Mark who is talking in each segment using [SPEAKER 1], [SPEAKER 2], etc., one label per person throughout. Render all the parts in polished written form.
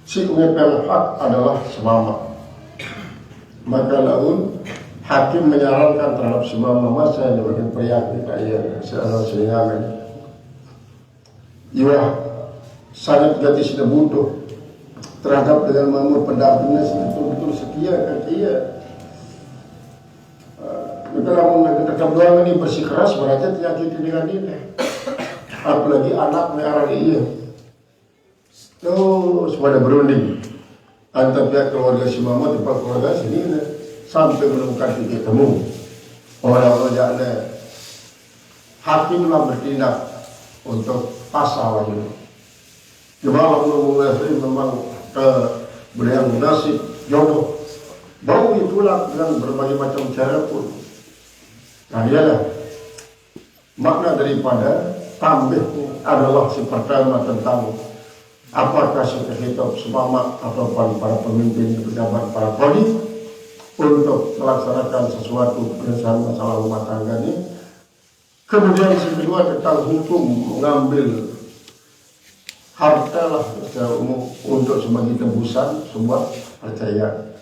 [SPEAKER 1] si ngepel hak adalah semama. Maka laun hakim menyarankan terhadap semama masa yang bagian priatik ayat seorang selingangan. Iya, sangat jati sudah butuh terhadap dengan mamur pendampingnya betul-betul setia kan iya. Kalau kita kebetulan ini bersikeras berarti terjadi dengan ini. Apalagi anak merah iya. Oh, semuanya berunding antara pihak keluarga si mama dan pihak keluarga sini sampai menemukan titik temu. Orang-orang hakimlah bertindak untuk pasal itu. Cuma Allah memang ke beliau nasib jodoh. Bau itulah dengan berbagai macam cara pun. Nah ialah makna daripada tambih adalah si pertama tentang apakah sekitar semama ataupun para pemimpin pejabat para kodi untuk melaksanakan sesuatu penyelesaian masalah rumah tangga ini. Kemudian yang kedua tentang hukum mengambil harta lah secara umum untuk sebagai tebusan sebuah percayaan.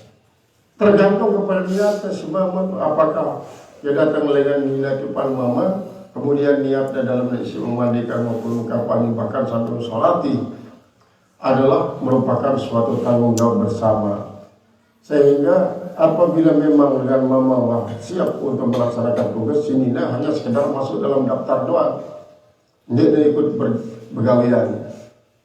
[SPEAKER 1] Tergantung kepada niatnya sebab apakah dia datang dengan niat depan mama, kemudian niatnya dalam isi memandikan maupun ungkapan bahkan sampai salati adalah merupakan suatu tanggung jawab bersama. Sehingga apabila memang dengan mama siap untuk melaksanakan tugas sini hanya sekedar masuk dalam daftar doa, dia ikut bergalian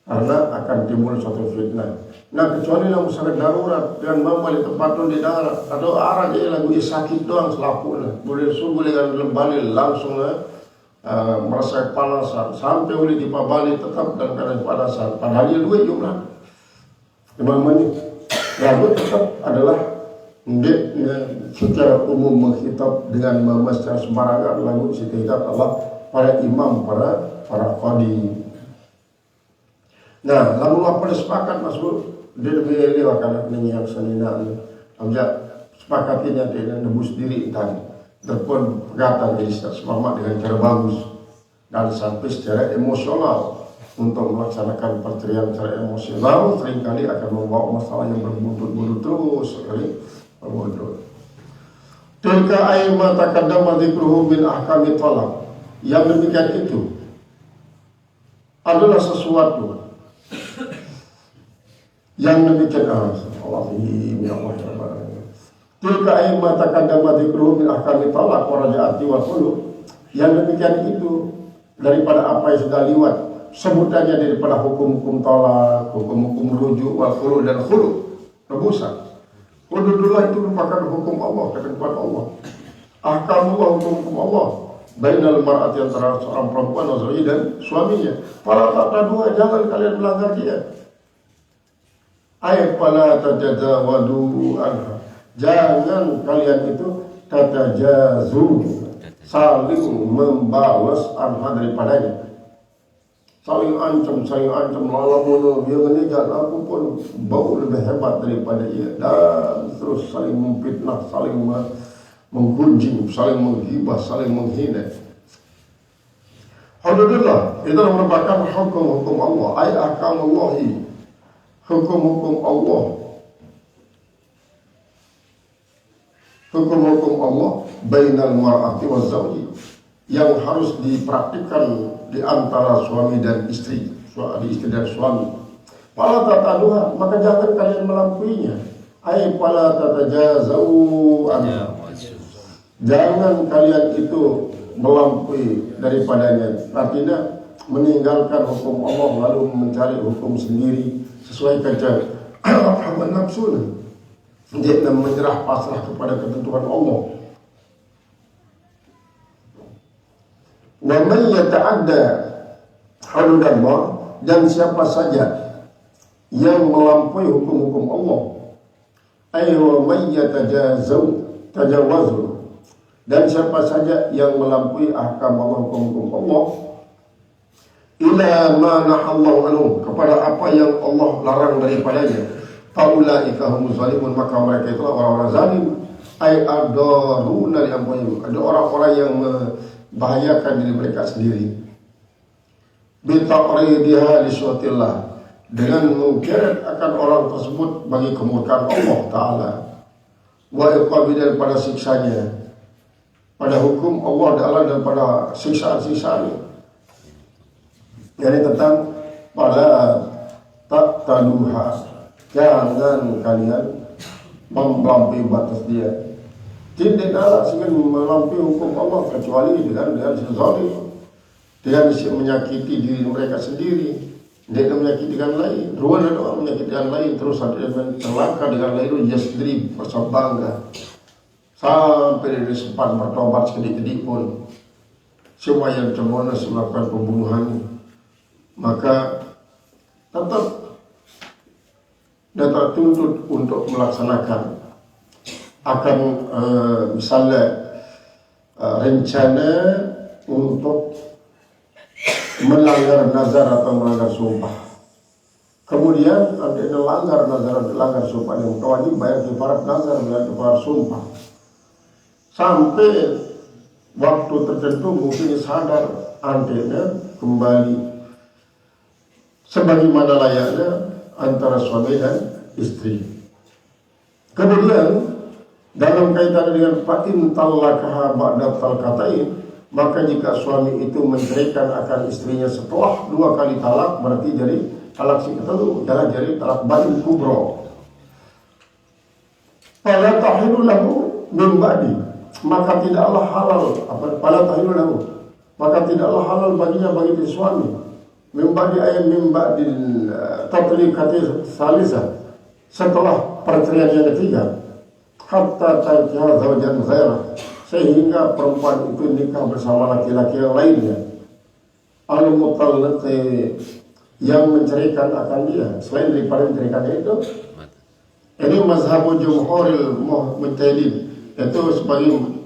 [SPEAKER 1] karena akan timbul suatu fitnah. Nah kecuali yang sangat darurat dan mama di tempat itu di darat atau arah dia lagu sakit doang selaku boleh sungguh dengan lembali langsung merasa panasan sampai oleh di Bali tetap dalam keadaan panasan padahal dia dua jumlah memang ini lalu tetap adalah secara umum menghitab dengan mama secara sembarangan lalu setidak Allah para imam para qadi. Nah lalu apa sepakat masuk dia lebih lewat ini yang senina amjad sepakatnya dia nebus diri tadi ataupun perkataan dari semangat dengan cara bagus dan sampai secara emosional untuk melaksanakan perceraian secara emosional seringkali akan membawa masalah yang berbuntut-buntut terus sekali berbuntut. Tilka ayma taqaddama dzikruhu min ahkami talaq. Yang demikian itu adalah sesuatu yang demikian tilka ayma taqaddama dzikruhu min ahkami talaq wa raja'ati wa khulu. Yang demikian itu daripada apa yang sudah lewat sebutannya daripada hukum-hukum talak, hukum-hukum rujuk wa khulu dan khulu tebusan. Hududullah itu merupakan hukum Allah, ketentuan Allah. Ahkamullah, hukum-hukum Allah. Bainal mar'ati antara seorang perempuan dan suaminya. Fala ta'taduha, jangan kalian melanggar dia. Ayat fala tajazawadu anha. Jangan kalian itu tatajazu saling membalas anha daripadanya. Saling ancam lalamun dia meninggal aku pun bau lebih hebat daripada dia dan terus saling memfitnah, saling menggunjing, saling menghibah, saling menghina. Hududullah itu merupakan hukum-hukum Allah, ayat ahkamullahi, hukum-hukum Allah. Hukum-hukum Allah bainal mar'ati wa zawji yang harus dipraktikkan di antara suami dan istri, istri dan suami. Fala tataduha, maka jangan kalian melauinya. Ai fala tatajazau anha. Jangan kalian itu melampaui daripadanya. Artinya meninggalkan hukum Allah lalu mencari hukum sendiri sesuai kaca hawa nafsu. Dia menyerah pasrah kepada ketentuan Allah. Wa man yata'adda hududallah, dan siapa saja yang melampaui hukum-hukum Allah, ay wa man yatajawazu, dan siapa saja yang melampaui ahkam Allah, hukum-hukum Allah, ila ma nahallahu anhu, kepada apa yang Allah larang daripadanya, faulaika humuz zalimun, maka mereka itulah orang-orang zalim. Ay adaruna li anfusihim, ada orang-orang yang membahayakan diri mereka sendiri. Bitaqridiha li syuatillah, dengan mengkeret akan orang tersebut bagi kemurkaan Allah Ta'ala wa iqabi dan pada siksanya, pada hukum Allah Ta'ala dan pada siksaan-siksaannya. Jadi tentang pada tak taduha, jangan kalian melampaui batas dia. Tidak ada sehingga melampaui hukum Allah kecuali dengan zalim, dengan menyakiti diri mereka sendiri, tidak menyakiti dengan lain. Ruang ada orang menyakiti dengan lain, terus ada yang terlaka dengan lain, dia sendiri merasa bangga sampai dari sempat bertobat sedikit-sedikit pun. Semua yang termonas melakukan pembunuhan, maka tetap dan tertuntut untuk melaksanakan akan misalnya rencana untuk melanggar nazar atau melanggar sumpah. Kemudian ada yang melanggar nazar atau melanggar sumpah yang wajib bayar kifarat nazar, bayar kifarat sumpah. Sampai waktu tertentu mungkin sadar antena kembali sebagaimana layaknya antara suami dan istri. Kemudian dalam kaitan dengan fatin talaqaha ba'da talqatain, maka jika suami itu menceraikan akan istrinya setelah 2 kali talak, berarti jadi talak si kedua, jadi talak bain kubro. Fala tahilu lahu min ba'di, maka tidaklah halal fala tahilu lahu, maka tidaklah halal baginya bagi suami min ba'di ayat min ba'di tatliqati salisa, setelah perceraian yang ketiga, hatta tankiha zawjan ghairah, sehingga perempuan itu nikah bersama laki-laki yang lainnya, al-mutallaqi, yang menceraikan akan dia selain daripada menceraikannya itu. Ini mazhabu jumhuril mujtahidin, itu sebagai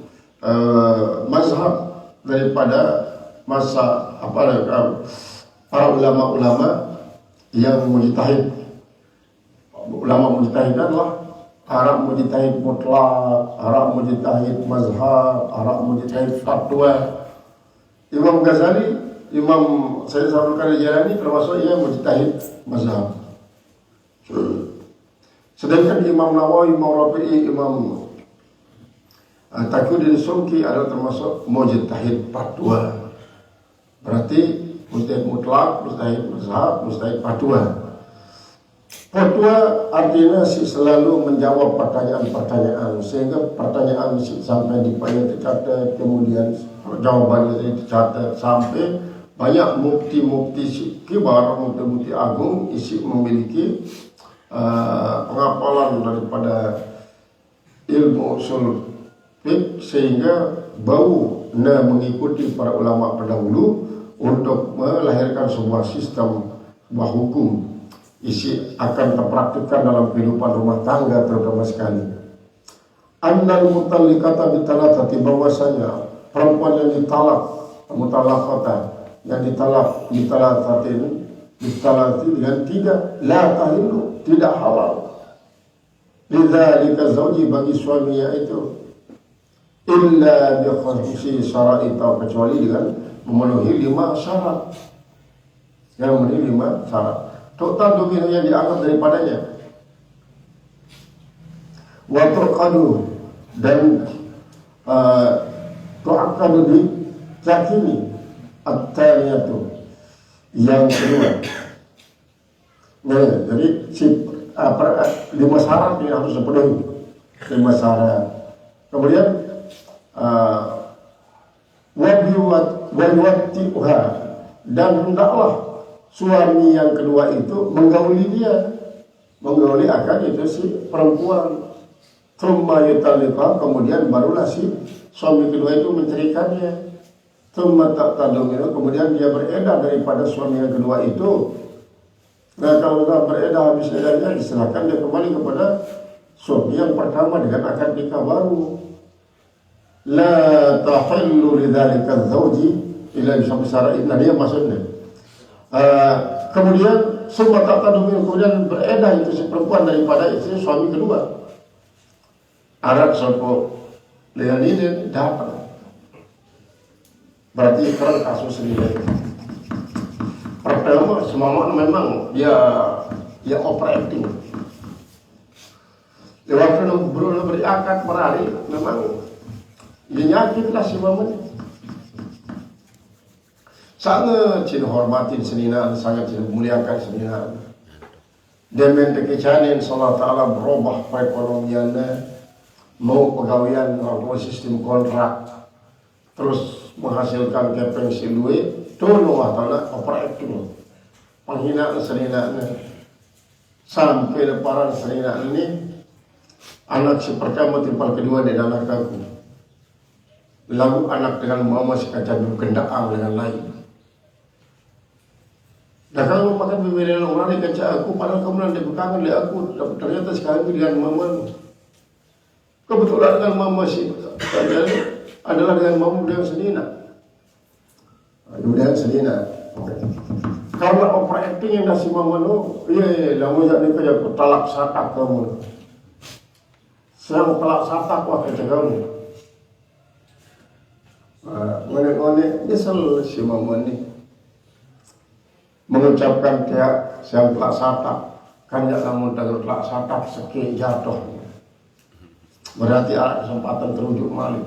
[SPEAKER 1] mazhab daripada masa para ulama-ulama yang mujtahid. Ulama mujtahid adalah Arab mujtahid mutlak, Arab mujtahid mazhab, Arab mujtahid fatwa. Imam Ghazali, Imam Sayyid Abdul Qadir Jilani termasuk yang mujtahid mazhab. Sedangkan Imam Nawawi, Imam Rafi'i, Imam Taqiyuddin Subki adalah termasuk mujtahid fatwa. Berarti mujtahid mutlak, mujtahid mazhab, mujtahid fatwa. Fatwa artinya selalu menjawab pertanyaan-pertanyaan, sehingga pertanyaan sampai dicatat, kemudian jawabannya dicatat, sampai banyak mufti-mufti kibar, mufti-mufti agung isi memiliki penghafalan daripada ilmu usul fiqh, sehingga bau mengikuti para ulama pendahulu untuk melahirkan sebuah sistem, sebuah hukum isi akan terpraktikkan dalam kehidupan rumah tangga terutama sekali. Annal mutallaqata bitalatati, bahwasanya perempuan yang ditalak, mutalaqata, yang ditalak bitalatatin, bitalati dengan 3, la tahillu, tidak halal lidzalika zauji, bagi suaminya itu, illa bi khamsi syara'ita, kecuali dengan memenuhi 5 syarat. Yang memenuhi 5 syarat. Total domin yang dianggap daripadanya. Wa tuqadu, dan tu'akadu diyakini, at-taniyatu, yang kedua. Nah, jadi 5 syarat ini harus dipenuhi. 5 syarat. Kemudian wajwati'uha, dan hendaklah suami yang kedua itu menggauli dia, menggauli akan itu si perempuan. Thumma yutalliqa, kemudian barulah si suami kedua itu menceraikannya. Thumma taqtaduminu, kemudian dia beredar daripada suami yang kedua itu. Nah, kalau sudah beredar, habis edarnya, diserahkan dia kembali kepada suami yang pertama dengan akad nikah baru. La tahillu lidzalika zawji ila bisyara'i, nah dia maksudnya. Kemudian semua kata domin, kemudian beredar itu si perempuan daripada istri suami kedua. Arab sopo dengan ini datang, berarti ikrar kasus sendiri. Pertama semangat memang dia operating. Waktu belum beri akad merari memang dia nyakit lah si mamanya. Sangat hormatin senina, sangat muliakan senina. Demen kekecanin salah ta'ala berubah perekonomiannya, mau pegawaian atau sistem kontrak, terus menghasilkan kepeng si duit, tolong Allah ta'ala operating. Penghinaan senina sampai lebaran senina ini. Anak si pertama timpal kedua di anak aku. Lalu anak dengan mama si kacang kendaang dengan lain. Dan kalau makan berbeda orang ni kacang aku, padahal kamu nanti berkangen lihat aku. Ternyata sekarang dengan mama. Kebetulan dengan mama si adalah dengan mama dengan senina. Dengan senina. Karena operating yang nasi mama no, lalu jadi kerja talak satak kamu. Saya pelak satak wah kecegah ni. Ngone nyesel si mama ni mengucapkan tiap saya pelak satak kan jak namun tak pelak satak sekali jatuh. Berarti ada kesempatan terujuk malik.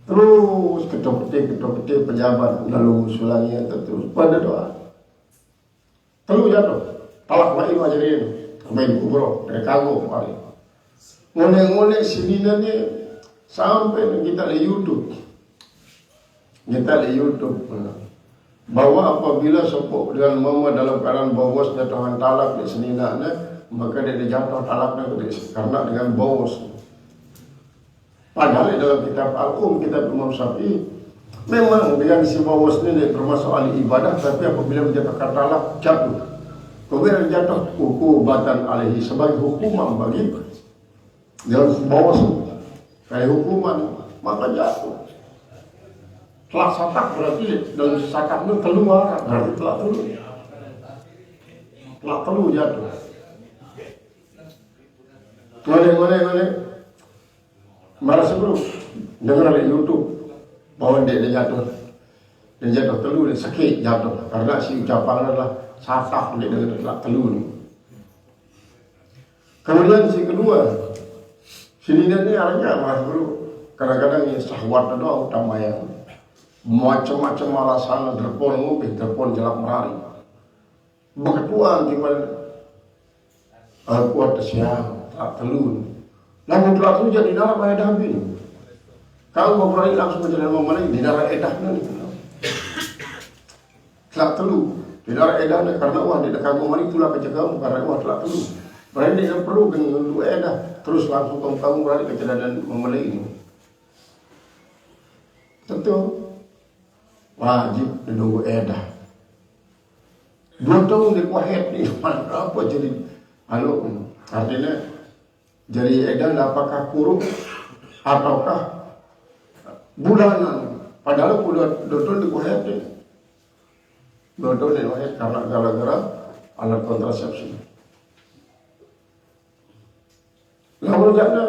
[SPEAKER 1] Terus ketok-ketik pejabat lalu usulannya terus pada doa. Terus jatuh. Talak mai majerin. Main kubro, mereka kagum kali. Ngone-ngone sinina ni sampai kita lihat YouTube. Kita lihat YouTube. Bahwa apabila sopok dengan mama dalam keadaan bawas jatuhan talak di senina ni, maka dia jatuh talaknya karena dengan bawas. Padahal dalam kitab Al-Um, kitab Imam Syafi'i, memang dengan si bawas ni termasuk ahli ibadah, tapi apabila menjatuhkan talak jatuh. Kemudian jatuh hukumatan alaihi sebagai hukuman bagi dalam bawah kayak hukuman maka jatuh. Telah satak berarti dalam sakatnya keluar berarti telah telu jatuh. Mana marah sebelum dengar di YouTube bahwa dia jatuh telu dia sakit jatuh karena si ucapan adalah satak dia dengan telak telu ni. Kemudian si kedua, sinina ni arahnya mas bro. Kadang-kadang ini sahwat doang utamanya. Macam-macam alasan terpon ngupik, terpon jelak merari. Beketuan gimana? Aku ada siang, telak telu. Namun telak telu jadi darah bayar dahbin. Kalau mau berani langsung menjadi mana di darah edahnya ni. Telak telu. Di darah edahnya karena wah dia kagum mari itulah kerja kamu karena wah telah perlu. Berarti dia perlu dengan lu edah terus langsung kamu berani kerja dan memelih ini. Tentu wajib menunggu edah. 2 tahun di kuahet ni apa jadi artinya jadi edah apakah kurung ataukah bulanan padahal udah 2 tahun di kuahet ni. Bodoh ni wahid karena gara-gara alat kontrasepsi. Lalu jadinya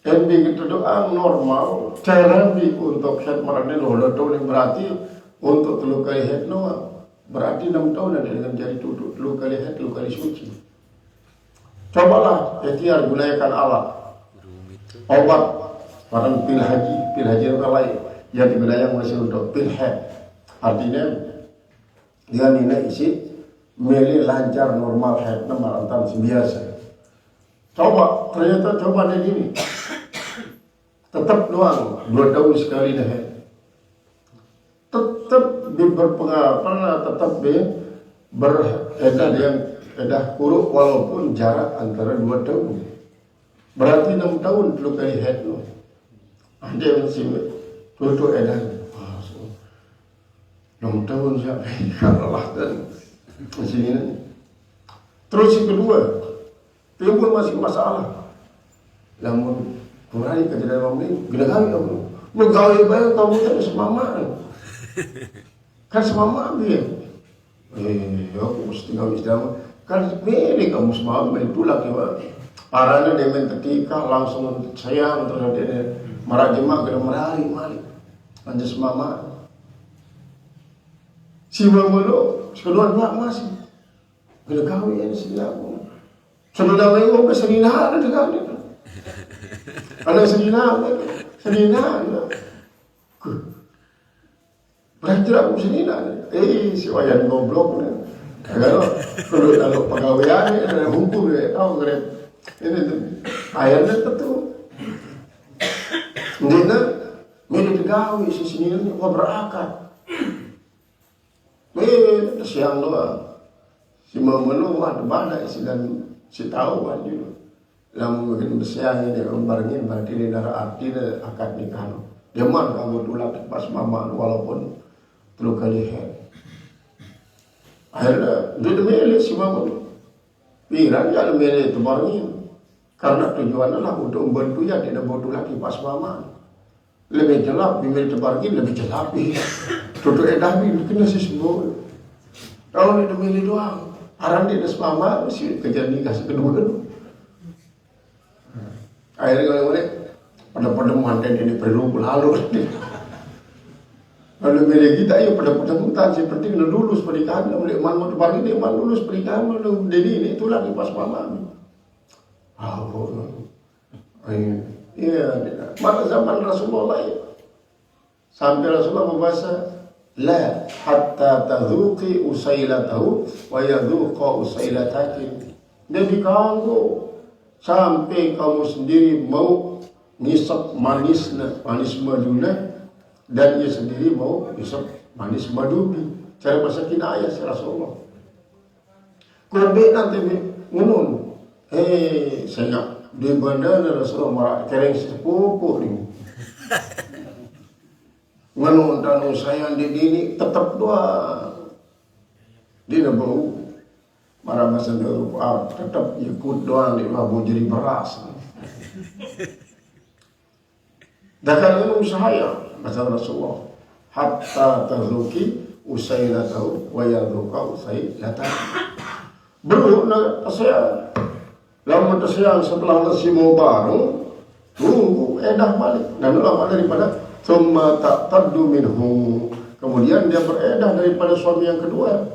[SPEAKER 1] MB gitu doang normal terapi untuk head marane loh tahun berarti untuk 3 kali head berarti 6 tahun ada dengan jari tutup 3 kali head 3 kali suci. Cobalah ikhtiar gunakan alat obat pada pil haji yang lain yang digunakan masih untuk pil head artinya dia nilai isi milih lancar normal head marantan biasa. Coba ternyata coba dia gini. Tetap doang 2 tahun sekali dah head. Tetap berpengaruh tetap beredah yang edah kuruk walaupun jarak antara 2 tahun. Berarti 6 tahun 3 kali head lo. Ada yang masih tutup edah. 6 tahun siapa Allah dan masih ini. Terus yang kedua, timbul masih masalah. Namun kurang kerja dalam ini, bila kami kamu, megawai bayar kamu tak semama. Kan semama dia. Aku mesti kau Islam. Kan milik kamu semama itulah kita. Parana dia ketika langsung sayang terhadap dia marah jemaah kena merari malik. Lanjut semama. Si Mamalo, sekeluar nak masih. Bila kahwin sila ko. Sebenarnya ngayon, saninahan na nagani. Ano saninahan? Saninahan. Berarti ako saninahan. Si Wayan goblok na. Kalau lalu pegawaian, hukum ya, tahu kan? Ini ayatnya tentu. Dina, mereka digawe si sini ni berakar. Siang doa. Si Mamalo ada banyak dan si tahu kan juga. Lalu mungkin bersiang ini barengin berarti ini darah arti akad nikah. Dia mana kamu tulak pas mama walaupun terlalu kali head. Akhirnya dia memilih si Mamalo. Pikiran dia memilih itu barengin. Karena tujuannya lah untuk membantu ya tidak bodoh lagi pas mama. Lebih jelap, memilih itu barengin lebih jelap. Tutup edah ini kena sisbol. Kalau dia memilih doang. Arang dia mama mesti kerja nikah kedua. Akhirnya kalau pada mantan ini perlu lalu. Lalu milih kita ya pada mutan yang penting lulus pernikahan. Lalu man barang ini man lulus pernikahan lalu jadi ini itulah di pas mama. Iya, mana zaman Rasulullah ya. Sampai Rasulullah berbahasa la hatta tadhuqi usailatahu wa yadhuqa usailataki. Jadi kamu sampai kamu sendiri mau ngisap manis madunya dan ia sendiri mau ngisap manis madubi. Cara bahasa kinayah si Rasulullah. Kurbe nanti ngunun. Saya di bandara Rasulullah marah kereng sepupu ni. Nganu dan saya di sini tetap doa. Dia bau marah masa doa tetap ikut doa di bawah jadi beras. Dah kalau saya masa Rasulullah hatta tazuki usailatahu wa yadhuqa usailatahu. Belum nak saya lama tersiang setelah nasi mau baru tunggu edah balik dan lama daripada thumma taqtaddu minhu. Kemudian dia beredah daripada suami yang kedua.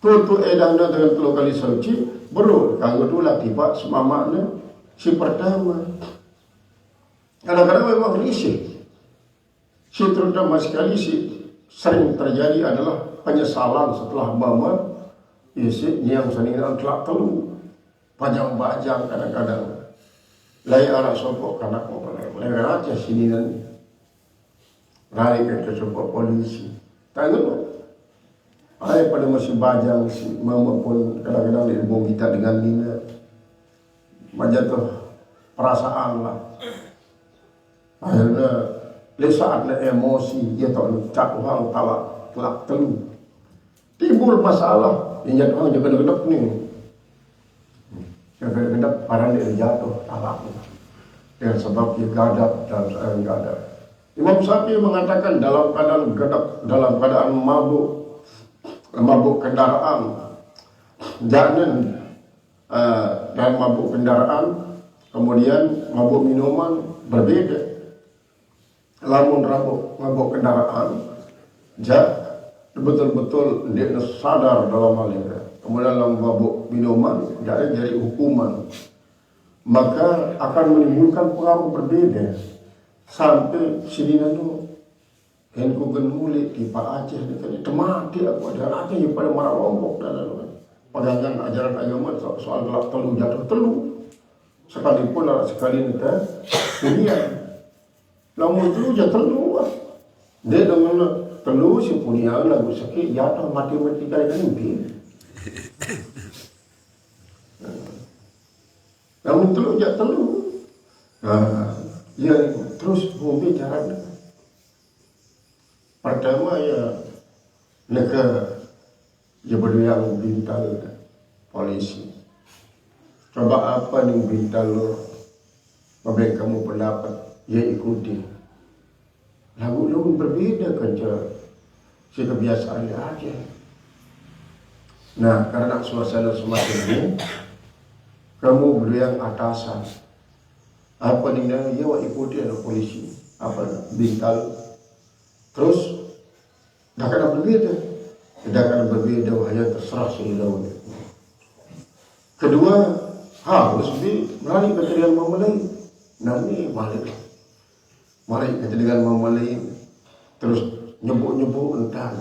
[SPEAKER 1] Tutu edahnya dengan 3 kali suci baru kanggo tulah tiba semamaknya si pertama. Kadang-kadang memang risih. Si terutama sekali si sering terjadi adalah penyesalan setelah mama isi yang seningnya telak telu. Pajang-pajang kadang-kadang lain anak sopok kanak mau lain aja sini nanti lari ke sopok polisi tanggung ayah pada masih bajang si mama pun kadang-kadang diibu kita dengan Nina majatuh perasaan lah akhirnya saatnya emosi dia tahu cakuhang telak telu timbul masalah yang jatuh juga gedek nih. Kedap parang dia jatuh talak dengan sebab dia gadap dan saya gadap. Imam Syafi'i mengatakan dalam keadaan gadap, dalam keadaan mabuk kendaraan, jangan dan mabuk kendaraan, kemudian mabuk minuman berbeda. Lamun mabuk kendaraan, betul-betul dia sadar dalam hal ini. Kemudian dalam mabuk minuman jadi hukuman, maka akan menimbulkan pengaruh berbeda sampai sini nanti henku genuli di Pak Aceh ni temati aku ada Aceh yang pada marah Lombok dan pegangan ajaran agama soal gelap telu jatuh telu sekalipun sekali nanti kemudian lamun telu jatuh telu dia dengan telu si punya lagu sakit jatuh mati kali mimpi. Namun telur jak telur. Ya terus bumi cara pertama ya negara ya yang bintal polisi. Coba apa nih bintal lo? Apa kamu pendapat? Ya ikuti. Lagu berbeda kan si kebiasaannya aja. Nah, karena suasana semacam ini, kamu beliau yang atasan. Apa nih? Ya, ikuti ada polisi. Apa bintal. Terus, dah kena berbeda. Sedangkan berbeda hanya terserah Daud. Kedua, harus berani kejadian memulai. Nanti balik kejadian memulai. Terus nyebuk entah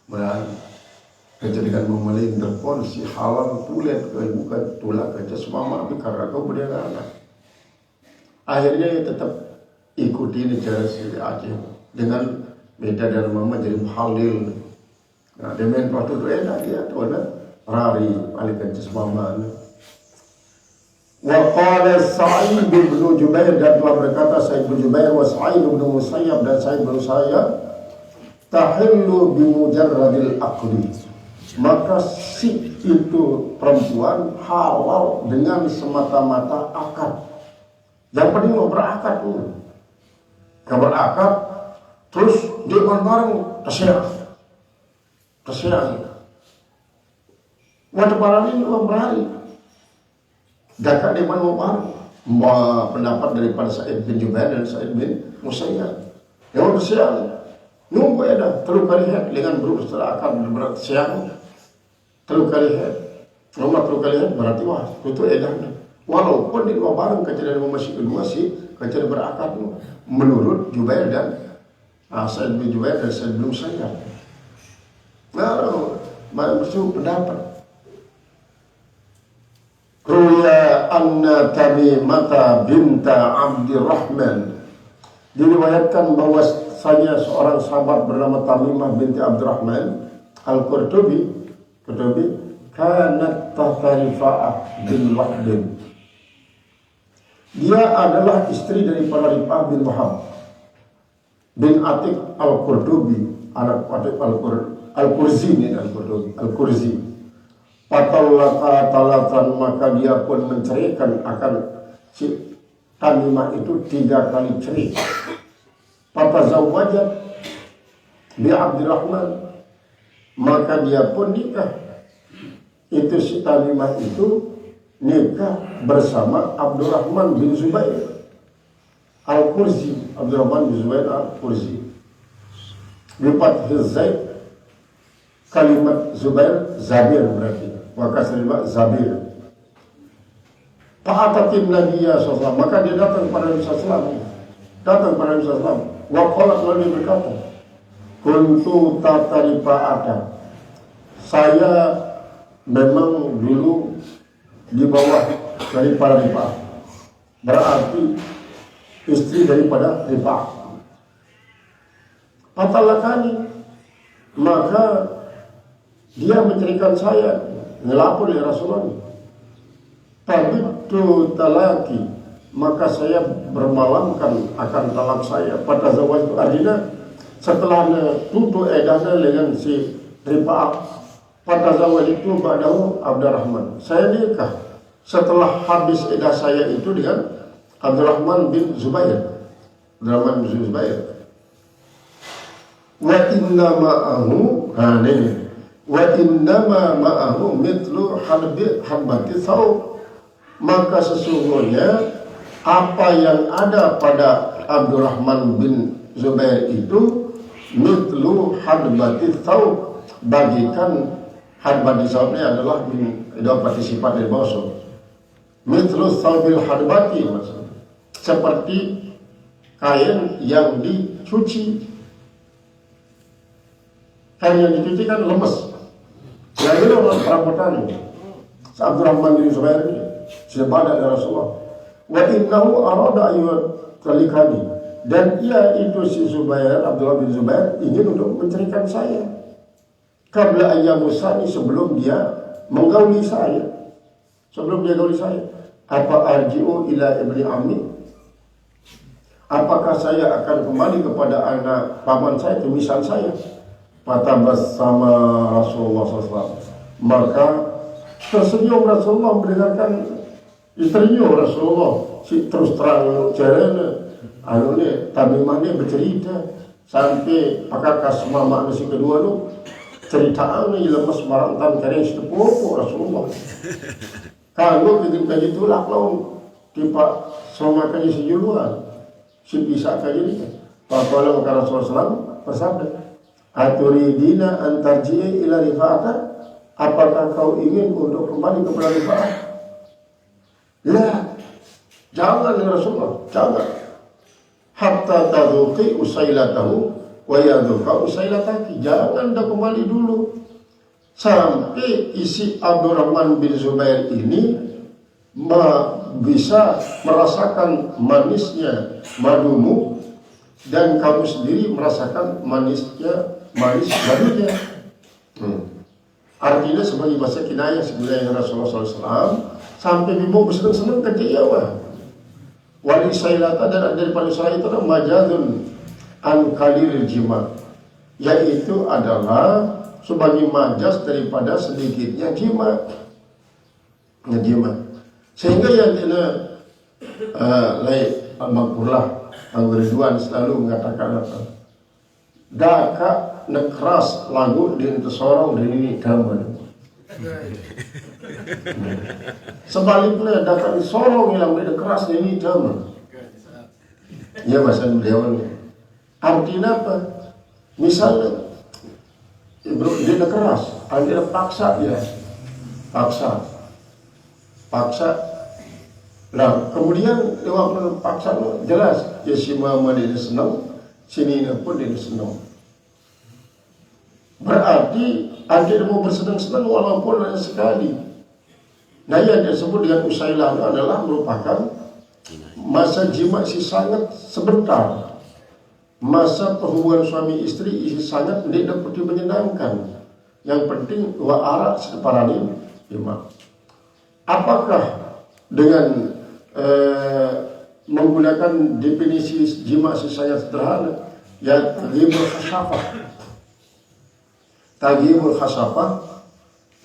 [SPEAKER 1] berani kejadian memulai telepon si halal tulen ke bukan tulak kerja semama tapi karena kau berniaga. Akhirnya tetap ikuti cara si Aceh dengan beda dan mama jadi halil. Nah, dengan waktu itu enak dia tuh rari balik kerja semama. Wa qala Sa'id bin Jubair, dan telah berkata Sa'id bin Jubair wa Sa'id bin Musayyab dan Sa'id bin Musayyab, tahillu bi mujarradil aqli, maka si itu perempuan halal dengan semata-mata akad. Yang penting mau berakad tuh. Kalau berakad terus dia bareng tersiar. Waktu barang ini mau berani. Dakak dia mau bareng. Pendapat daripada Sa'id bin Jubair dan Sa'id bin Musayyab. Yang tersiar. Nunggu ada terlalu kali head dengan berusaha setelah akan berat siang terlalu kali head. Nomor terlalu kali head berarti wah itu edahnya. Walaupun di dua barang kejadian masih kedua sih kejadian berakad menurut Jubair dan Sa'id bin Jubair dan Sa'id bin Musayyab. Nah, maksud pendapat. Ruya anna Tamimah binta Abdurrahman, diriwayatkan bahwasanya seorang sahabat bernama Tamimah binti Abdurrahman Al-Qurtubi kanat tahta Rifa'ah bin Wahdin. Dia adalah istri daripada Rifa'ah bin Wahab bin Atik Al-Qurtubi, anak Atik Al-Qurzi ini Al-Qurzi. Fatallaka talatan, maka dia pun menceraikan akan si Tamimah itu 3 kali cerai. Fatazawwajat bi Abdurrahman, maka dia pun nikah. Itu si Tamimah itu nikah bersama Abdurrahman bin Zubair Al-Qurzi. Abdurrahman bin Zubair Al-Qurzi. Bipat Zaid, kalimat Zubair Zabir berarti. Maka seribat Zabir. Fa'atatin Nabi SAW, maka dia datang kepada Nabi SAW. Wa qalat, lalu berkata, kuntu tatarifa'ata, saya memang dulu di bawah daripada Rifa'ah, berarti istri daripada Rifa'ah. Fatalakani, maka dia menceritakan saya, ngelapor ya Rasulullah. Tabitu talaki, maka saya bermalamkan akan talak saya. Pada zawaj itu artinya setelah tutup edahnya dengan si Rifa'ah, pada zawaj itu ba'dahu Abdurrahman, saya nikah setelah habis edah saya itu dengan Abdurrahman bin Zubair. Wa inna ma'ahu wa innama ma'ahu mitlu harbati thawb, maka sesungguhnya apa yang ada pada Abdurrahman bin Zubair itu mitlu harbati thawb, bagikan harbati thawbnya adalah partisipasi dari bawah. Mitlu thawbil harbati, maksudnya seperti kain yang dicuci. Kain yang dicuci kan lemes. Ya ini orang perabotan ini. Abdurrahman bin Zubair ini sudah pada ya Rasulullah. Wa innahu arada ayat talikani, dan ia itu si Zubair, Abdullah bin Zubair ingin untuk menceritakan saya. Qabla ayyamusani, sebelum dia menggauli saya. Apa arji'u ila ibni ammi? Apakah saya akan kembali kepada anak paman saya, tumisan saya? Fatabas sama Rasulullah SAW, maka tersenyum Rasulullah mendengarkan istrinya Rasulullah. Si terus terang caranya Tamimah ini bercerita sampai pakarkas mama si kedua tu cerita ini lemas marantan kering setepopo Rasulullah. Kalau kita ditolak lo tiba sama kaji si juluan si bisa kaji ni. Kalau Rasulullah SAW bersabda, Aturidina antarji'i ila rifa'ata, apakah kau ingin untuk kembali kepada rifa'ah? La, jangan ya Rasulullah, jangan. Hatta tadhuqi usailatahu wa yadhuqa usailataki, jangan dah kembali dulu sampai isi Abdurrahman bin Zubair ini bisa merasakan manisnya madumu dan kamu sendiri merasakan manis madunya. Artinya sebagai bahasa kinayah sebenarnya Rasulullah SAW sampai bimbo bersenang-senang kecewa. Wali sailata dan daripada salah itu adalah majadun an kalilil jima, yaitu adalah sebagai majas daripada sedikitnya jima. Sehingga yang tidak lain al-maghfurlah Al-Ridwan selalu mengatakan apa? Daka nekras lagu di sorong di ini daman. Sebaliknya daka sorong yang lebih keras di ini daman. Ya bahasa beliau. Artinya apa? Misalnya dia keras, dia paksa dia, paksa. Nah, kemudian lewat paksa jelas ya si Muhammad ini senang, sini pun dia senang. Berarti dia mau bersenang-senang walaupun hanya sekali. Nah, yang disebut dengan usailah adalah merupakan masa jima si sangat sebentar. Masa perhubungan suami istri sangat tidak dapat menyenangkan. Yang penting wa arak separani jima. Apakah dengan menggunakan definisi jima sangat sederhana, ya taghibul khasafah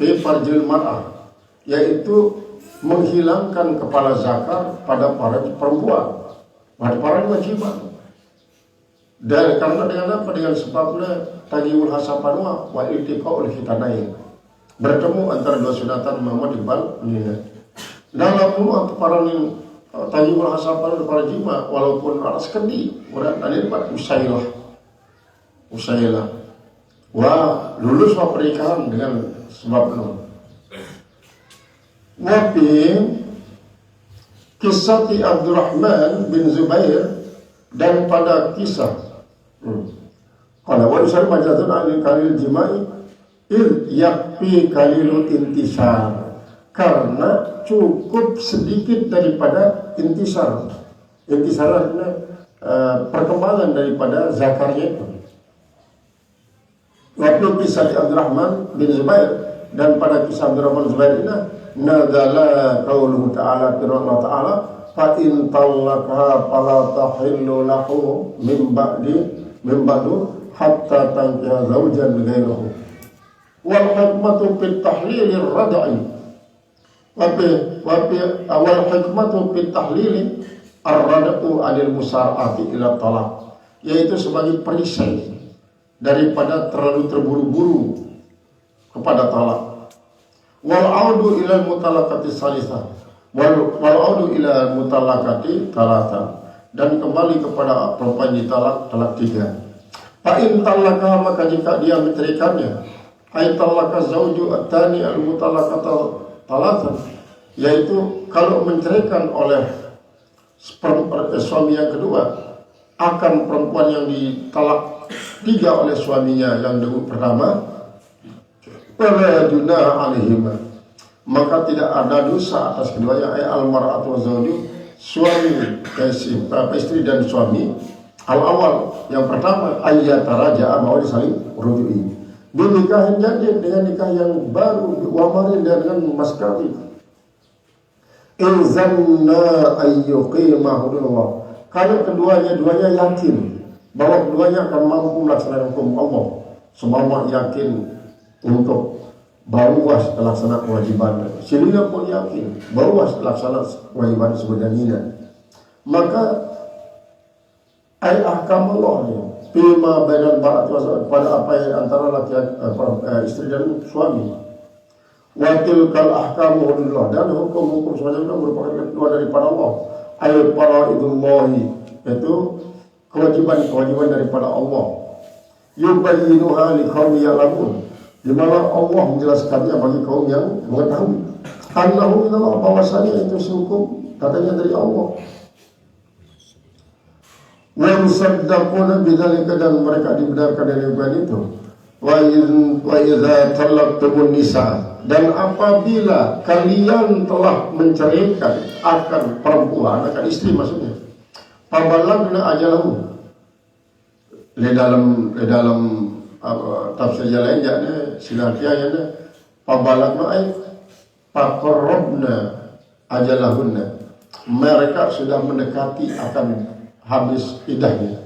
[SPEAKER 1] fi farjil mar'ah, yaitu menghilangkan kepala zakar pada para perempuan, pada para jima. Dan karena dengan apa? Dengan sebabnya taghibul khasafah wa iltiqaul khitanain, bertemu antara dua sunatan Muhammad Iqbal ini. Dalam para tajibul hasafar para jima walaupun alas kendi urat tadi dapat usailah wah lulus pernikahan dengan sebab itu. Nabi kisah Abdurrahman bin Zubair dan pada kisah kalau warisal majazun alil kalil jimai yakfi kalilul intisar, karena cukup sedikit daripada intisar. Intisar artinya perkembangan daripada zakarnya itu. Waktu kisah Abdurrahman bin Zubair dan pada kisah Abdurrahman bin Zubair ini nazala qauluhu ta'ala firman ta'ala fa in talaqaha fala tahillu lahu min ba'du hatta tankiha zawjan ghayrahu wal hikmatu fit tahlilir rad'i awal hikmatu fit tahlili ar-rad'u anil musar'ati ila talaq, yaitu sebagai perisai daripada terlalu terburu-buru kepada talak. Wal audu ila mutalaqati salisah wal audu ila mutalaqati talatan, dan kembali kepada perempuan ditalak talak 3. Fa in talaqah, maka jika dia menceraikannya, ay talaqa zauju at-tani al-mutalaqata talatan, yaitu kalau menceraikan oleh suami yang kedua akan perempuan yang ditalak 3 oleh suaminya yang pertama, fala junaha alaihima, maka tidak ada dosa atas keduanya, ay al-mar'atu wa zawju, suami istri dan suami al-awal yang pertama ayyataraja'a, bahwa saling ruju'i binikahin jadid, dengan nikah yang baru, wamarin dengan mas kawin. Ilzanna ayyuqima hududullah, kalau duanya yakin bahwa keduanya akan mampu melaksanakan hukum Allah, semua yakin untuk baruas melaksanakan kewajiban, sehingga pun yakin baruas melaksanakan kewajiban sebenarnya, maka ay ahkam Allah bima bainal mar'ati wa zawj, pada apa yang antara laki-laki istri dan suami. Wa tilkal ahkamu hududullah, dan hukum-hukum semacam itu merupakan ketentuan daripada Allah. Ay faraidullahi, itu kewajiban daripada Allah yubayyinuha liqaumin ya'lamun, di mana Allah menjelaskannya bagi kaum yang mengetahui. Annahu minallah, bahwasanya itu hukum katanya dari Allah. Wa yusaddaquna bidzalika, dan mereka dibenarkan dari itu. Wa idza talaqtumun nisa, dan apabila kalian telah menceraikan akan perempuan, akan istri maksudnya, fabalagna ajalahu, di dalam tafsir yang lain jaknya silahkianya fabalagna ay faqarrabna ajalahunna, mereka sudah mendekati akan habis idahnya,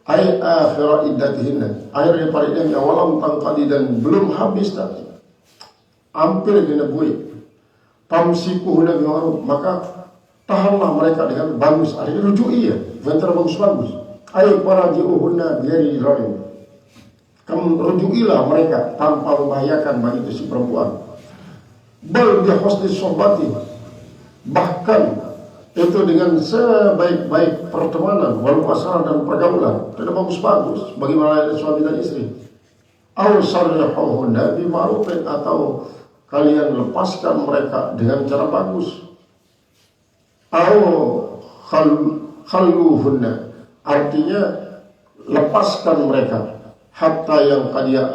[SPEAKER 1] ay akhir iddatihinna, akhir daripada idahnya, walam tangkadi, dan belum habis tadi, hampir dinebuhi, pamsikuhunna bima'ruf, maka tahanlah mereka dengan bagus, artinya rujui ya, antara bagus-bagus, ay faraji'uhunna biari dhalim, kamu rujukilah mereka tanpa membahayakan bagi itu si perempuan, bal bihusni sohbati, bahkan itu dengan sebaik-baik pertemanan, wal muasalah, dan pergaulan, tidak bagus-bagus bagaimana suami dan istri. Aw sarrihuhunna bima'rufin, atau kalian lepaskan mereka dengan cara bagus. Aw khalluhunna, artinya lepaskan mereka hatta yang qadia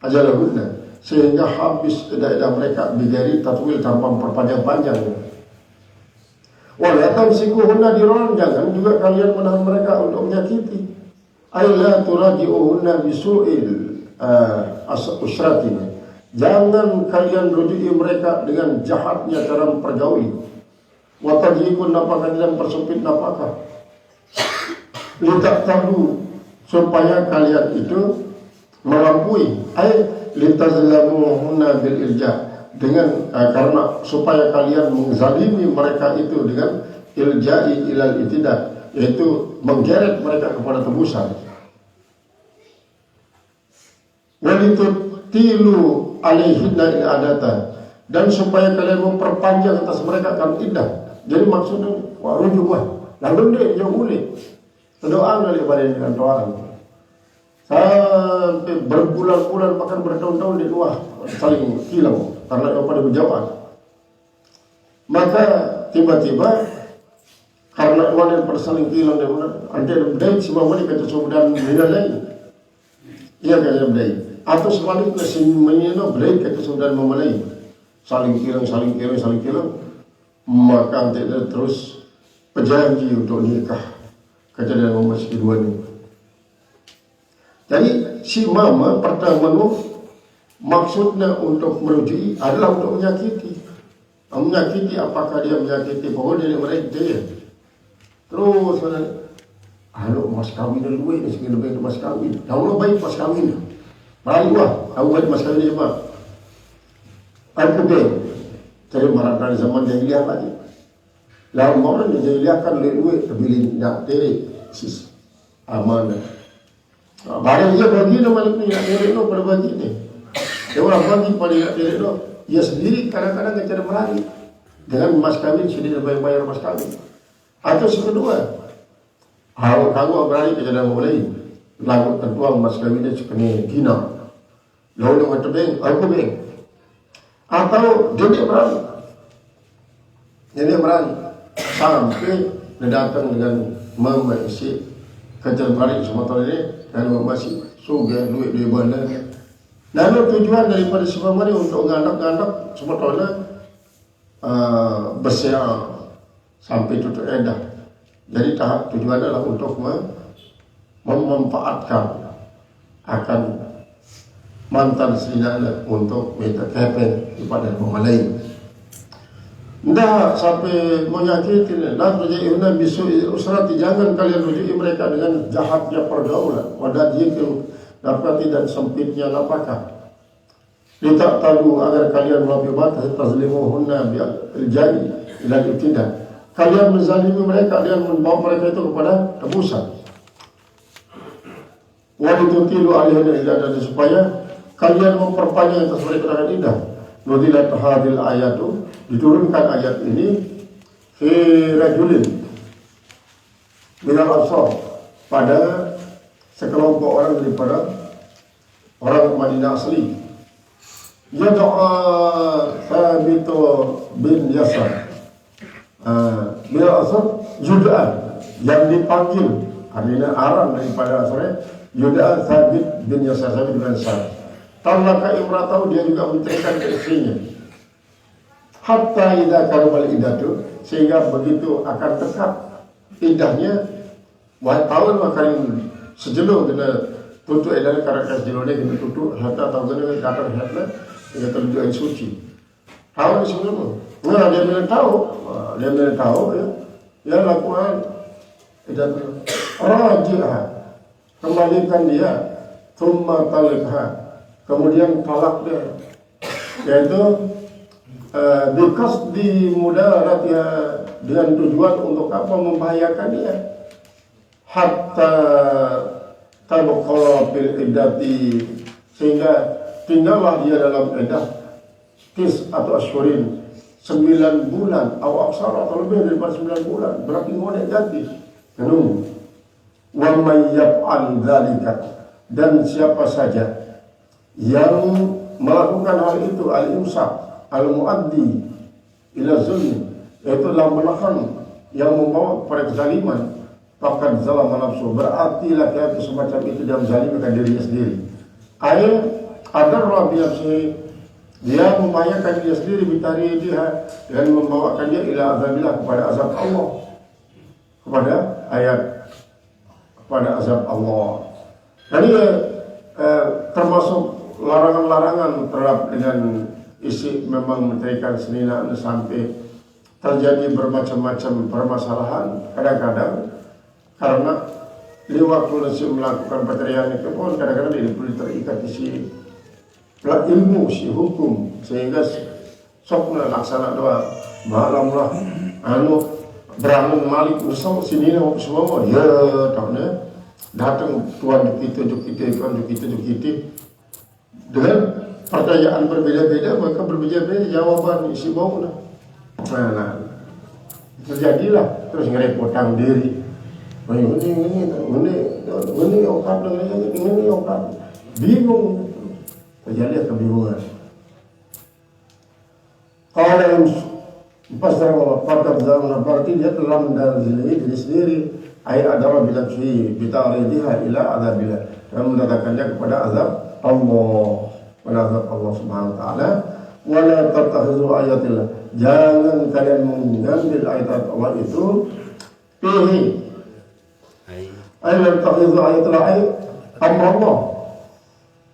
[SPEAKER 1] ajalahunna, sehingga habis edah mereka bigari tatwil, tanpa memperpanjang-panjang. Wala tamsikuhunna diron, jangan juga kalian menahan mereka untuk menyakiti. Ayla turaji'uhunna bisu'il usratin, jangan kalian rujuki mereka dengan jahatnya cara mempergauli. Wa tajikun nafkah, dan persempit nafkah. Litaktahu, supaya kalian itu melampaui, ay litazlamuhunna bil irja, dengan karena supaya kalian menzalimi mereka itu dengan ilja'i ilal itidak, yaitu menggeret mereka kepada tebusan. Walitutilu alaihinna in adata, dan supaya kalian memperpanjang atas mereka akan iddah. Jadi maksudnya warujuk lalu dia yang boleh berdoa daripada dengan doa sampai berbulan-bulan, bahkan bertahun-tahun di luar saling hilang karena pada berjauhan. Maka tiba-tiba karena wanita bersaling hilang dan ada berdaya semua wanita kesubudan menilai, ia kaya berdaya, atau sebaliknya si menino berdaya kesubudan memelai, saling hilang, maka tidak terus berjanji untuk nikah. Kejadian memasuki dua ini. Jadi si mama pertama maksudnya untuk merujuki adalah untuk menyakiti. Menyakiti, apakah dia menyakiti bahwa dia mereka dia. Terus halo mas kawin dulu ini segini baik mas kawin. Allah baik mas kawin. Mari wah, aku baik mas kawin cuma. Aku deh. Jadi marah zaman jahiliyah lagi. Lalu orang yang jahiliyah kan duit terpilih nak terik sis amanah. Barang dia bagi nama ini, nak terik no pada bagi ni. Dia orang bagi pada nak terik no, dia sendiri kadang-kadang cara melari dengan mas kawin sendiri bayar mas kawin. Atau yang kedua, kalau kamu berani ke jalan mulai, lagu tertua mas kawin dia sekali gina, lalu dia tebing, aku beng. Atau dia berani, sampai dia datang dengan memasi kerja balik semua ini, dan masih suga duit di bandar. Lalu tujuan daripada semua ini untuk nganak-nganak semua tahunnya besar sampai tutup edah. Jadi tahap tujuannya adalah untuk memanfaatkan akan mantan istrinya untuk minta kepeng kepada orang lain. Tidak sampai menyakiti. La tujaihuna bisu'i usrati, jangan kalian rujuki mereka dengan jahatnya pergaulan, wadajikil dapati dan sempitnya nafkah. Litak tahu agar kalian melampaui batas tazlimuhunna bi'il-jai ila al-ibtidah. Kalian menzalimi mereka dengan membawa mereka itu kepada tebusan. Wa litutilu alaihinna iddah, supaya kalian memperpanjang atas mereka dengan indah. Nudilat hadil ayatu, diturunkan ayat ini fi rajulin minal ansar, pada sekelompok orang daripada orang Madinah asli. Yad'a Thabit bin Yasar. Bin Yasar Yud'a yang dipanggil artinya arang daripada asalnya Yud'a Thabit bin Yasar, Thabit bin Yasar. Talaka imratahu, dia juga menceraikan ke istrinya. Hatta idza karabal idatu, sehingga begitu akan dekat idahnya, tahun makarin sejelur kena tutup edan karakter sejelurnya kena tutup hatta tahu kena kata hatna kena terjun yang suci. Tahu sebelum nah dia bila tahu ya lakukan idat raji'ah, kembalikan dia, thumma talikha, kemudian talak dia, yaitu biqasdi mudaratnya, dengan tujuan untuk apa, membahayakan dia, hatta tabqa fil iddati, sehingga tinggallah dia dalam iddah atau asyurin 9 bulan atau aksar atau lebih daripada 9 bulan, berarti ngonek ganti kenung. Wa may yaf'al dzalika, dan siapa saja yang melakukan hal itu, al-imsak al-muaddi ila zulm, yaitu dalam menahan yang membawa kepada kezaliman, faqad zalama nafsu, berarti laki-laki semacam itu dia menzalimkan dirinya sendiri. Ayat adarra bi nafsihi, dia membahayakan dia sendiri, bitari dia, dan membawakan dia ila azabillah, kepada azab Allah, kepada azab Allah. Dan ini termasuk larangan-larangan terhadap dengan isi memang menceraikan seninaan sampai terjadi bermacam-macam permasalahan. Kadang-kadang karena di waktu nasi melakukan perceraian itu pun kadang-kadang dia perlu terikat isi ilmu, si hukum, sehingga sokna laksana doa malamlah berangun malik usau sini mau semua ya tahu datang tuan kita dengan pertanyaan berbeda-beda, maka berbeda-beda jawaban isi bau lah. Nah, terjadilah terus ngerepotkan diri. Ini okat, bingung, terjadi kebingungan. Kalau yang pasal fakad zaman berarti dia telah mendalili diri sendiri, ayat adara bila fi bitaridiha ila azabillah, dan mendatakannya kepada azab Allah, pada azab Allah Subhanahu wa taala. Wala tattakhidhu ayatillah, jangan kalian mengambil ayat Allah itu fihi ayat takhidhu ayatillah amr Allah,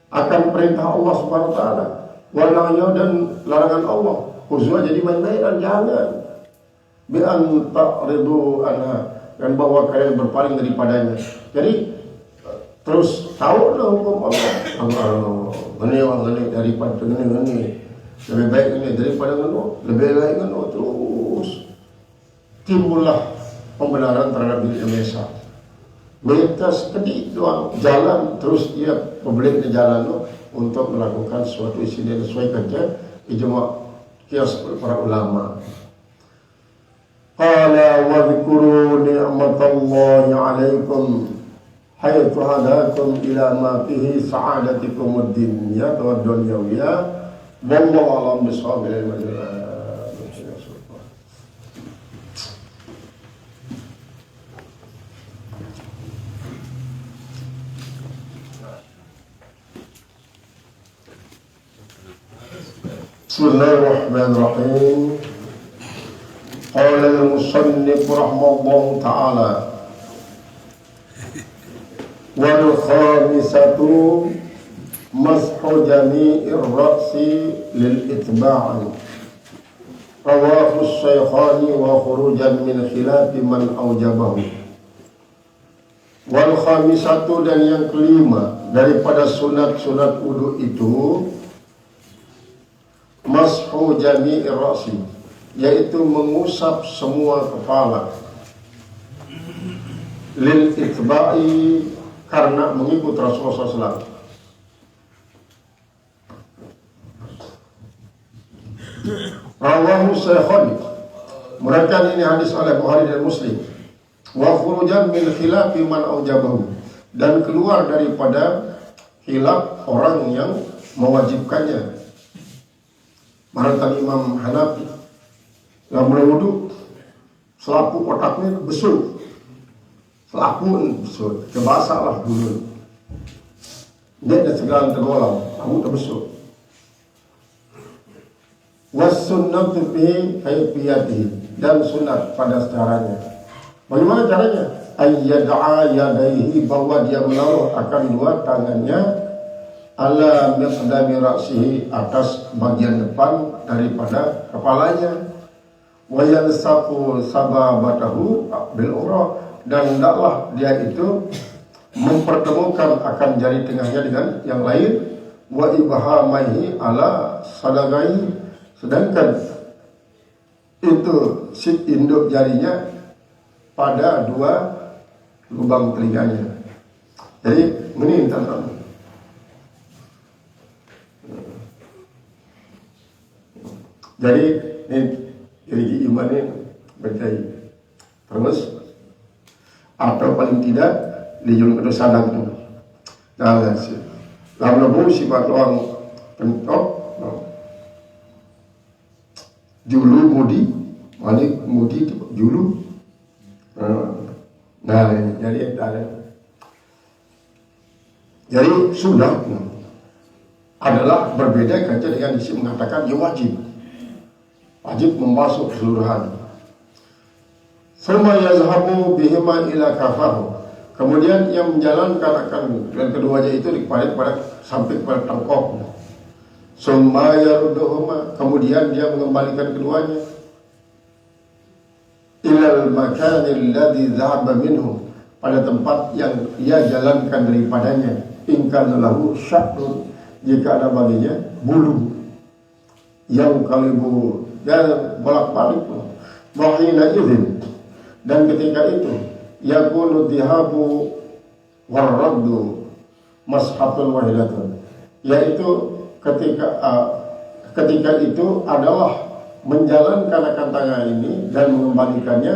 [SPEAKER 1] akan perintah Allah Subhanahu wa taala, wa dan larangan Allah, khususnya jadi main-main, dan jangan bi an ta'ridu anha, dan bahwa kalian berpaling daripadanya. Jadi terus tahu lah hukum Allah. Ini daripada ini lebih baik ini daripada ini, lebih baik ini, terus timbullah pembenaran terhadap diri Indonesia. Melintas kedik doang jalan, terus dia pembeli ke jalan untuk melakukan suatu isi yang sesuai kerja ijma' kias para ulama. Qala wa dzkuru ni'matallahi 'alaikum haitsu hadakum ila ma fihi sa'adatikum ad-dunya wa dunyawiyah, wallahu a'lam bissawab. Bismillahirrahmanirrahim. Qala al-musannif rahimahullahu ta'ala, wal khamisatu mashu jami'ir ra'si lil itba'i, rawahu as-shaykhani wa khurujan min khilafi man aujabahu. Wal khamisatu, dan yang kelima daripada sunat-sunat wudu itu, mashu jami'ir ra'si, yaitu mengusap semua kepala, lil itba'i, karena mengikut Rasulullah SAW. Rawahu Syekhani, meriwayatkan ini hadis oleh Bukhari dan Muslim. Wa khurujan min khilafi man aujabahu, dan keluar daripada khilaf orang yang mewajibkannya. Maratan Imam Hanafi dalam berwudu selaku otaknya besut, selaku besut, kebasalah dulu. Dia ada segala tergolong, kamu terbesut. Was sunnatu fi kayfiyatihi, dan sunat pada caranya. Bagaimana caranya? Ayyada'a yadaihi, bahwa dia menaruh akan dua tangannya ala miqdami ra'sihi, atas bagian depan daripada kepalanya. Wa yansafu sababatahu bil urah, dan hendaklah dia itu mempertemukan akan jari tengahnya dengan yang lain. Wa ibhamaihi ala sadagai, sedangkan itu si induk jarinya pada dua lubang telinganya. Jadi ini tentang jadi ini iman ini berkait terus atau paling tidak dijulung ke sadar itu. Nah, lalu bu sifat orang pentok julu mudi, malik mudi julu. Nah, jadi sunnah adalah berbeda kerja dengan isi mengatakan dia wajib membasuh keseluruhan. Summa yazhabu bihima ila kafahu, kemudian ia menjalankan akan dengan keduanya itu kepada sampai kepada tengkok. Summa yarudduhuma, kemudian dia mengembalikan keduanya ilal makanil ladzi dhahaba minhu, pada tempat yang ia jalankan daripadanya. In kana lahu sya'run, jika ada baginya bulu yang kalibu dan bolak-balik. Wahina idzin, dan ketika itu yakunu dhihabu warraddu mashatun wahidatun, yaitu ketika itu adalah menjalankan akan tangan ini dan mengembalikannya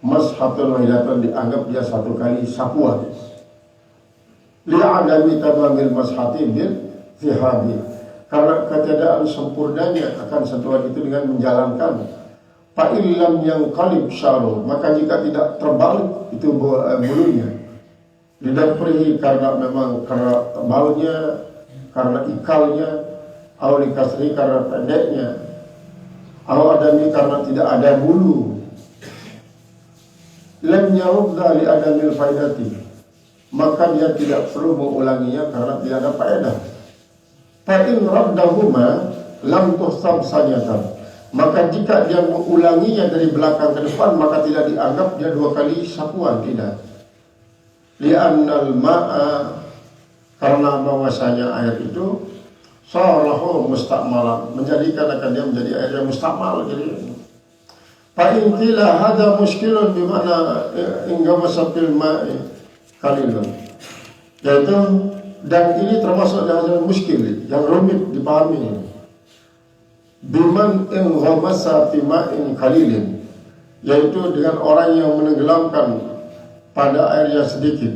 [SPEAKER 1] mashatun wahidatun, dianggap dia satu kali sapuan. Li'adami tamamil mashati bil zihabi, karena ketiadaan sempurnanya akan sentuhan itu dengan menjalankan. Fa'illam yang qalib sya'ru, maka jika tidak terbalik itu bulunya, tidak pergi karena memang karena tebalnya, karena ikalnya, atau dikasri karena pendeknya, atau adami karena tidak ada bulu. Lam yarudda li adamil faidati, maka dia tidak perlu mengulanginya karena tidak ada faedah. Fa'in raddahuma lam tuhsab saniyatan, maka jika dia mengulanginya dari belakang ke depan, maka tidak dianggap dia dua kali sapuan, tidak. Li'annal ma'a, karena bahwasanya air itu salahu mustakmalan, menjadikan akan dia menjadi air yang mustakmal. Jadi fa'in qila hadha muskilun, bimana inggamasafil ma'i kalilun, yaitu, dan ini termasuk yang muskil, yang rumit dipahami. Biman inghamasa fi ma'in qalilin, yaitu dengan orang yang menenggelamkan pada air yang sedikit.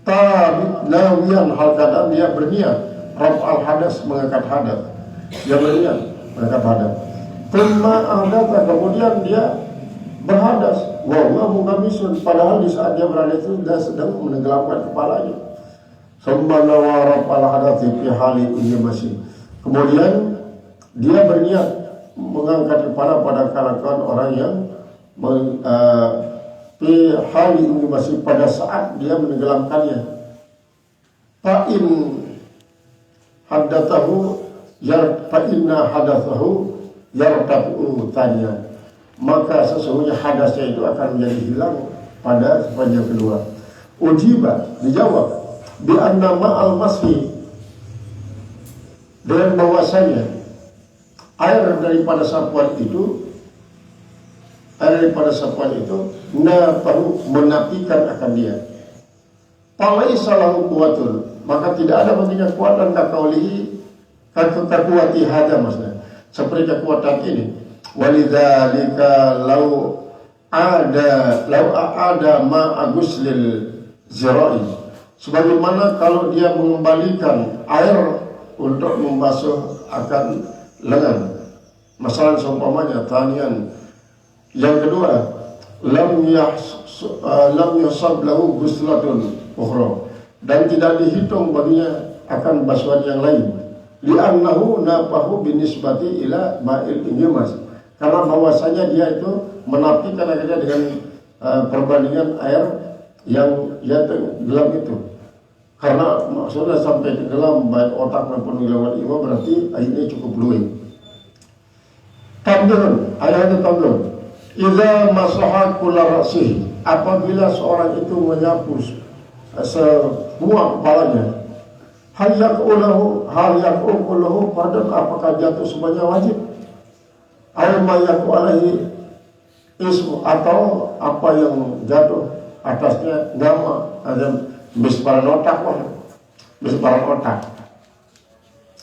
[SPEAKER 1] Tabit nawiyan, hal keadaan dia berniat raf'al hadas, mengangkat hadas. Dia berniat mengangkat hadas. Thumma ahdatha, kemudian dia berhadas. Wa huwa mugamisun, padahal di saat dia berada itu dia sedang menenggelamkan kepalanya. Thumma nawara raf'al hadathi fi hali ini masih. Kemudian dia berniat mengangkat kepala pada keadaan orang yang fi hali ini masih, pada saat dia menenggelamkannya. Fa'in haddathahu fa'inna hadathahu yartafu tanya, maka sesungguhnya hadasnya itu akan menjadi hilang pada sepanjang kedua. Ujiba, dijawab bi anna ma'al masih, dengan bahwasanya air daripada sapuan itu nafahu, menapikan akan dia. Falaisa lahu quwwatun, maka tidak ada baginya kekuatan kakaulihi, kekuati hada, maksudnya seperti kekuatan ini. Walidzalika lau ada ma aguslil zira'i. Sebagaimana kalau dia mengembalikan air untuk membasuh akan lengan. Masalah seumpamanya tanian. Yang kedua, lam yasab lahu ghuslatun ukhra, dan tidak dihitung baginya akan basuhan yang lain. Li'annahu nafahu binisbati ila ma'il ingimas, karena bahwasanya dia itu menafikan akhirnya dengan perbandingan air yang dia tenggelam itu. Karena maksudnya sampai tenggelam baik otak maupun wilayah iwa, berarti airnya cukup luwih. Tamdun, ayatnya tamdun. Idza masaha kulla ra'sihi, apabila seorang itu menyapu semua kepalanya, hal yaqulahu fardan, apakah jatuh semuanya wajib? Aw ma yaqu alaihi ismu, atau apa yang jatuh atasnya nama, ada besparan otak,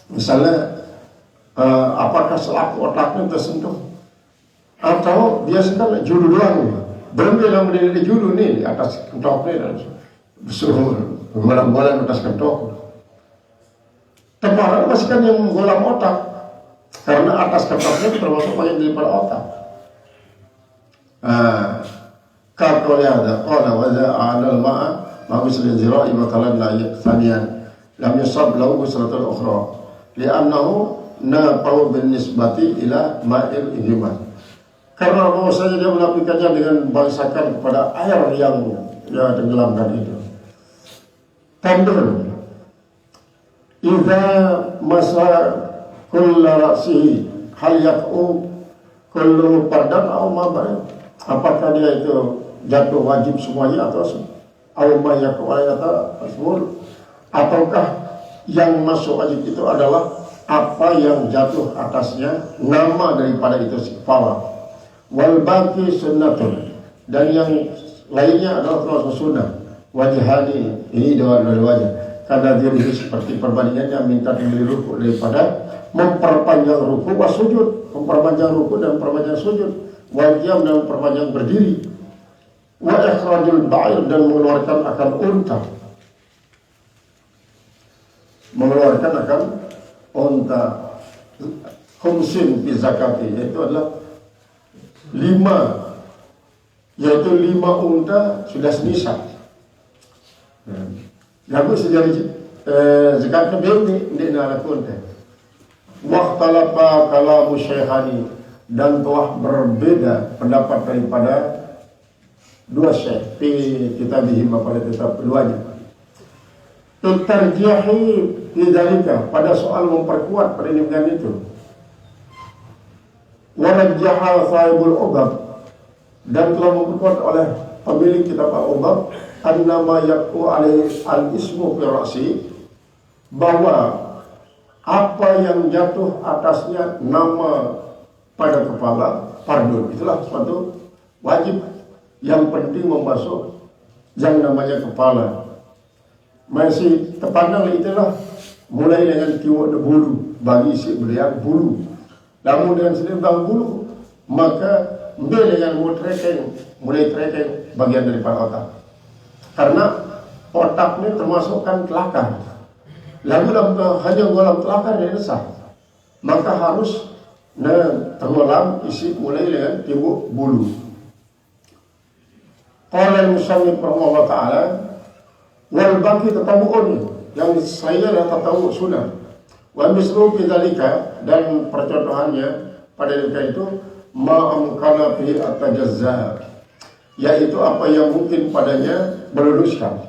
[SPEAKER 1] misalnya apakah selaku otaknya tersentuh, atau biasanya julu doang, berhenti yang berdiri di julu nih di atas kentoknya, dan suruh bola-bola atas kentok. Temparan masih kan yang menggolam otak, karena atas kentoknya termasuk yang di pada otak. Kalau ada qala wa za'al ma'a ma'us al-zira'i wa talanna thaniyan lam yusab lahu ghuslatun ukhra li'annahu nafahu bin nisbati ila ma'il ingiman, karena bahwasanya dia melakukannya dengan bangsakan kepada air yang tenggelamkan itu. Tandun idza masa kulla ra'sihi hal yaqu kullu fardan aw ma ba'd, apakah dia itu jatuh wajib semuanya atau aw ma yaqu ayata asbur, ataukah yang masuk wajib itu adalah apa yang jatuh atasnya nama daripada itu si kepala. Wal baqi sunnatun, dan yang lainnya adalah termasuk sunnah. Wajhani, ini dua wajah, karena dia itu seperti perbandingannya minta diberi ruku daripada memperpanjang ruku wa sujud, memperpanjang ruku dan memperpanjang sujud, wal qiyam dan memperpanjang berdiri, wa ikhrajul ba'ir, dan mengeluarkan akan unta, khumsin fi zakati, yaitu adalah 5 unta sudah senisab. Lagu sejarah zakatnya belum di anak unta. Waqtalafa kalamu syekhani, dan telah berbeda pendapat daripada dua syekh fi kitabihim, pada kitab keduanya. Tarjihi lidzalika, pada soal memperkuat pendidikan itu. Warajjaha sahibul ubab, dan telah memperkuat oleh pemilik kitab al-ubab, annama yaqu alaihi al-ismu fi ra'si, bahwa apa yang jatuh atasnya nama pada kepala fardun, itulah suatu wajib. Yang penting membasuh yang namanya kepala. Masih terpandang itulah mulai dengan kiwak bulu, bagi si beliau bulu. Namun dengan sendiri bang bulu, maka dengan mulai trekeng bagian daripada otak. Karena otak ini termasuk kan telakar. Lalu hanya golam telakar dia sah, maka harus tenggelam isi mulai dengan kiwak bulu. Qala al-musannif rahimahullah ta'ala, wal baqi tatabu'un, yang saya adalah tatabu' sunnah. Wa mislu bidzalika, dan percontohannya pada demikian itu ma'amkana fi at-tajazza, yaitu apa yang mungkin padanya meluruskan.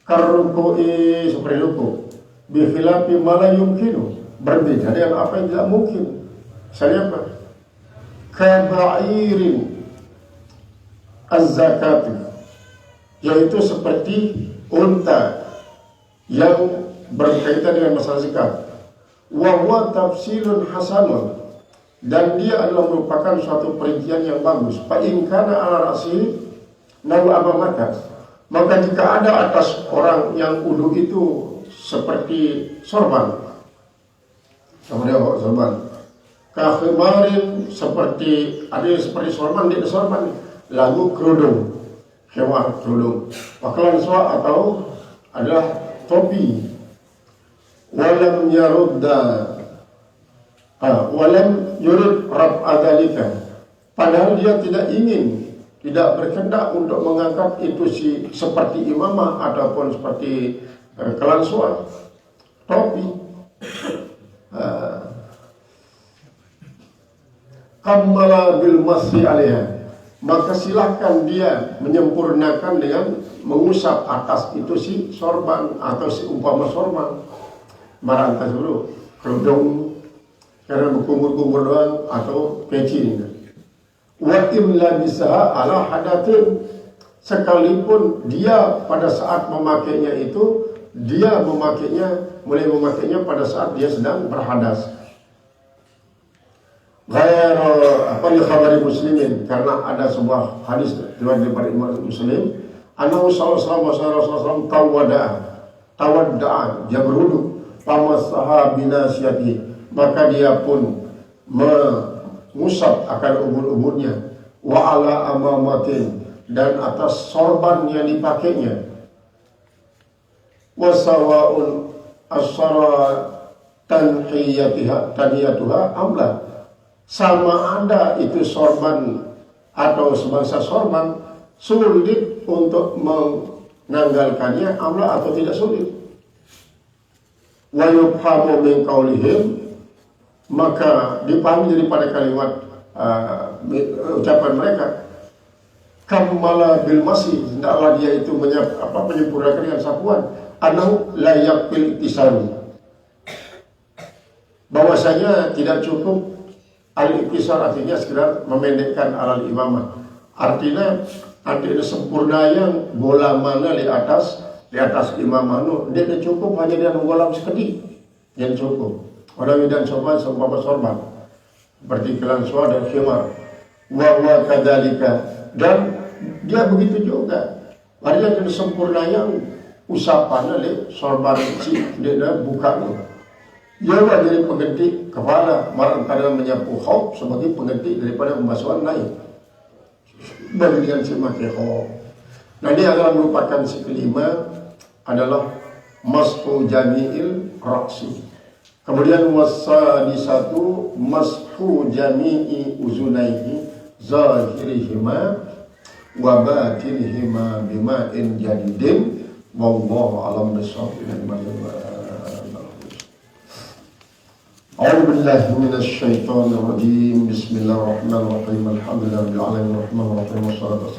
[SPEAKER 1] Karruku'i, seperti ruku, bi khilafi ma la yumkinu, berbeda dengan apa yang tidak mungkin. Misalnya apa? Kaba'irin az-zakat, yaitu seperti unta yang berkaitan dengan masalah zakat. Wa huwa tafsilun hasanun, dan dia adalah merupakan suatu perincian yang bagus. Fa in kana ala ra'si naw amamaka, maka jika ada atas orang yang udu itu seperti sorban, kekhimarin, seperti ada seperti sorban, dia sorban, lalu kerudung khimar kerudung. Wakalansuwa atau adalah topi. Walam yurid rab'a dzalika. Padahal dia tidak ingin, tidak berkehendak untuk mengangkat itu seperti imamah ataupun seperti kelansuan, topi. Kammala bil masyi alaiha. Maka silahkan dia menyempurnakan dengan mengusap atas itu si sorban atau si umpama sorban. Marangkas dulu kerudung karena berkumur-kumur doang atau peci ini. Wa imla bisaha ala hadatin, sekalipun dia pada saat memakainya itu mulai memakainya pada saat dia sedang berhadas. Ghair khabari muslimin, karena ada sebuah hadis riwayat dari Imam Muslim, annahu sallallahu alaihi wasallam tawadda'a, dia berwudu, famasaha binasiyati, maka dia pun mengusap akan umur-umurnya, wa ala amamatin, dan atas sorban yang dipakainya, wa sawa'un asara taniyatuha amla, sama ada itu sorban atau sebangsa sorban sulit untuk menanggalkannya amla atau tidak sulit. Wa yufhamu min qaulihim, maka dipahami daripada kalimat ucapan mereka, kammala bil masih, hendaklah dia itu menyempurnakan dengan sapuan, anahu la yakfil iktisari, bahwasanya tidak cukup al-iktisar, artinya sekedar memendekkan alal imamah, artinya sempurna yang bola mana di atas imamah dia tidak cukup hanya dengan bola sekedip, yang cukup. Orang dan sorban seumpama sorban seperti kelansuan dan khimar, wa kadzalika, dan dia begitu juga artinya dengan sempurna yang usapan oleh sorban dia buka dia jadi pengganti kepala, kadang menyapu khauf sebagai pengganti daripada pembasuhan lain bagi dengan si memakai khauf. Nah, ini adalah merupakan si kelima adalah mashu jami'il ra'si. Kemudian wasadisatu mashu jami'i uzunaihi zahirihima wa batinihima bima'in jadidin wallahu alam bisawab. A'udzu billahi minasy syaithanir rajim. Bismillahirrahmanirrahim. Alhamdulillahirabbil alamin arrahmanirrahim.